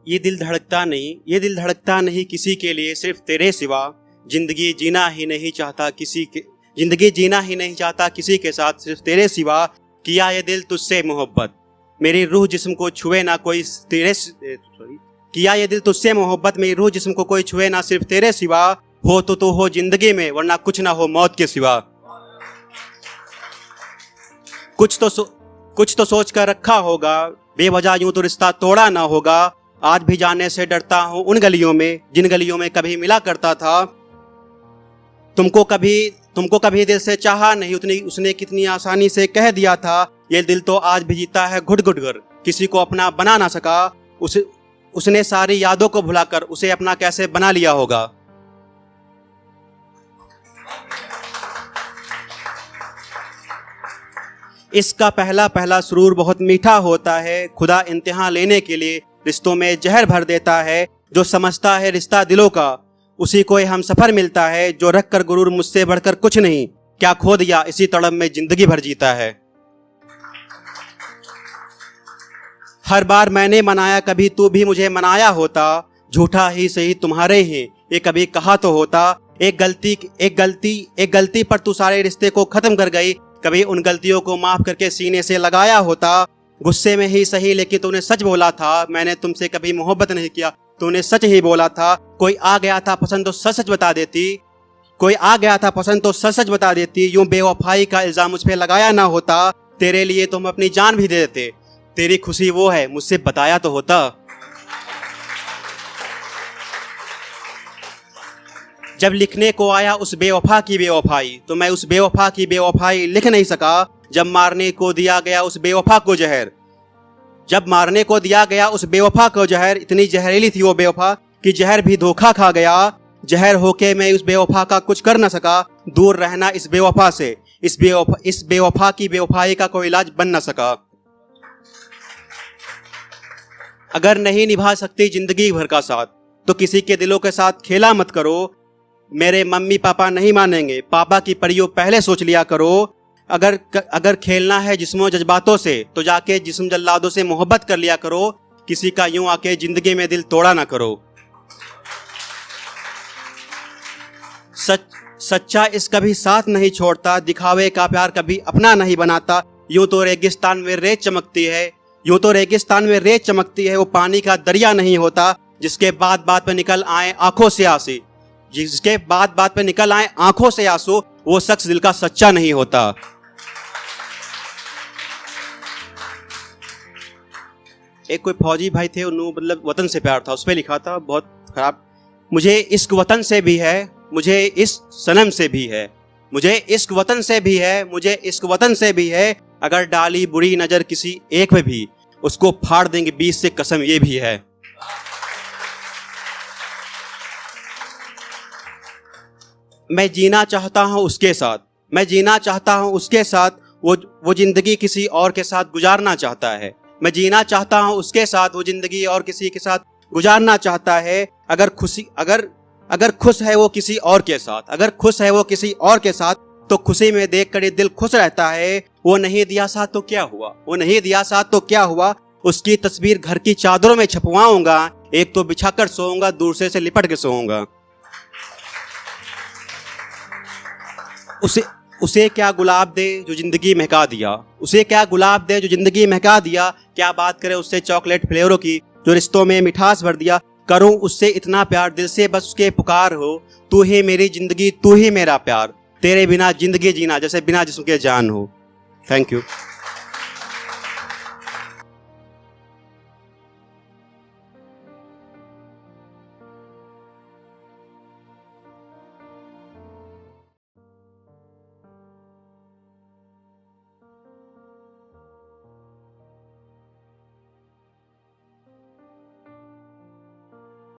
ये दिल धड़कता नहीं, ये दिल धड़कता नहीं किसी के लिए सिर्फ तेरे सिवा। जिंदगी जीना ही नहीं चाहता किसी के, जिंदगी जीना ही नहीं चाहता किसी के साथ सिर्फ तेरे सिवा। किया ये दिल तुझसे मोहब्बत, मेरी रूह जिस्म को छुए ना कोई तेरे, किया ये दिल तुझसे मोहब्बत, मेरी रूह जिस्म को कोई छुए ना सिर्फ तेरे सिवा। हो तो हो जिंदगी में, वरना कुछ ना हो मौत के सिवा। कुछ तो सोच कर रखा होगा, बेवजह यूं तो रिश्ता तोड़ा ना होगा। आज भी जाने से डरता हूं उन गलियों में, जिन गलियों में कभी मिला करता था। तुमको कभी दिल से चाहा नहीं, उतनी उसने कितनी आसानी से कह दिया था। ये दिल तो आज भी जीता है घुट घुट कर, किसी को अपना बना ना सका। उसने सारी यादों को भुलाकर उसे अपना कैसे बना लिया होगा। इसका पहला सुरूर बहुत मीठा होता है, खुदा इम्तिहान लेने के लिए रिश्तों में जहर भर देता है। जो समझता है रिश्ता दिलों का, उसी को हम सफर मिलता है। जो रख कर गुरूर मुझसे बढ़कर कुछ नहीं, क्या खो दिया इसी तड़प में जिंदगी भर जीता है। हर बार मैंने मनाया, कभी तू भी मुझे मनाया होता। झूठा ही सही तुम्हारे ही, ये कभी कहा तो होता। एक गलती पर तू सारे रिश्ते को खत्म कर गई। कभी उन गलतियों को माफ करके सीने से लगाया होता। गुस्से में ही सही लेकिन तूने सच बोला था। मैंने तुमसे कभी मोहब्बत नहीं किया, तूने सच ही बोला था। कोई आ गया था पसंद तो सच सच बता देती, कोई आ गया था पसंद तो सच सच बता देती। यूं बेवफाई का इल्जाम मुझ पे लगाया ना होता। तेरे लिए तुम अपनी जान भी दे देते, तेरी खुशी वो है मुझसे बताया तो होता। जब लिखने को आया उस बेवफा की बेवफाई, तो मैं उस बेवफा की बेवफाई लिख नहीं सका। जब मारने को दिया गया उस बेवफा को जहर, जब मारने को दिया गया उस बेवफा को जहर, इतनी जहरीली थी वो बेवफा कि जहर भी धोखा खा गया। जहर होके मैं उस बेवफा का कुछ कर न सका। दूर रहना इस बेवफा से, इस बेवफा की बेवफाई का कोई इलाज बन न सका। अगर नहीं निभा सकती जिंदगी भर का साथ, तो किसी के दिलों के साथ खेला मत करो। मेरे मम्मी पापा नहीं मानेंगे, पापा की परियों पहले सोच लिया करो। अगर खेलना है जिस्मों जज्बातों से, तो जाके जिस्म जल्लादों से मोहब्बत कर लिया करो। किसी का यूं आके जिंदगी में दिल तोड़ा ना करो। सच्चा इश्क कभी साथ नहीं छोड़ता, दिखावे का प्यार कभी अपना नहीं बनाता। यूं तो रेगिस्तान में रेत चमकती है, यूं तो रेगिस्तान में रेत चमकती है। वो पानी का दरिया नहीं होता, जिसके बात बात पे निकल आए आंखों से आंसू, जिसके बात बात पे निकल आए आंखों से आंसू, वो शख्स दिल का सच्चा नहीं होता। एक कोई फौजी भाई थे, उन्होंने मतलब वतन से प्यार था, उस पर लिखा था बहुत खराब। मुझे इश्क वतन से भी है, मुझे इस सनम से भी है। मुझे इश्क वतन से भी है, मुझे इश्क वतन से भी है। अगर डाली बुरी नजर किसी एक पे भी, उसको फाड़ देंगे 20 से कसम ये भी है। मैं जीना चाहता हूं उसके साथ, मैं जीना चाहता हूं उसके साथ। वो जिंदगी किसी और के साथ गुजारना चाहता है। मैं जीना चाहता हूं उसके साथ, वो जिंदगी और किसी के साथ गुजारना चाहता है। अगर खुश है वो किसी और के साथ, अगर खुश है वो किसी और के साथ, तो खुशी में देख कर दिल खुश रहता है। वो नहीं दिया साथ तो क्या हुआ, वो नहीं दिया साथ तो क्या हुआ। उसकी तस्वीर घर की चादरों में छपवाऊंगा। एक तो बिछा कर सोऊंगा, दूसरे से लिपट के सोऊंगा। उसे क्या गुलाब दे जो जिंदगी महका दिया, उसे क्या गुलाब दे जो जिंदगी महका दिया। क्या बात करे उससे चॉकलेट फ्लेवरों की, जो रिश्तों में मिठास भर दिया। करूं उससे इतना प्यार दिल से बस उसके पुकार हो। तू ही मेरी जिंदगी, तू ही मेरा प्यार, तेरे बिना जिंदगी जीना जैसे बिना जिस्म के जान हो। Thank you.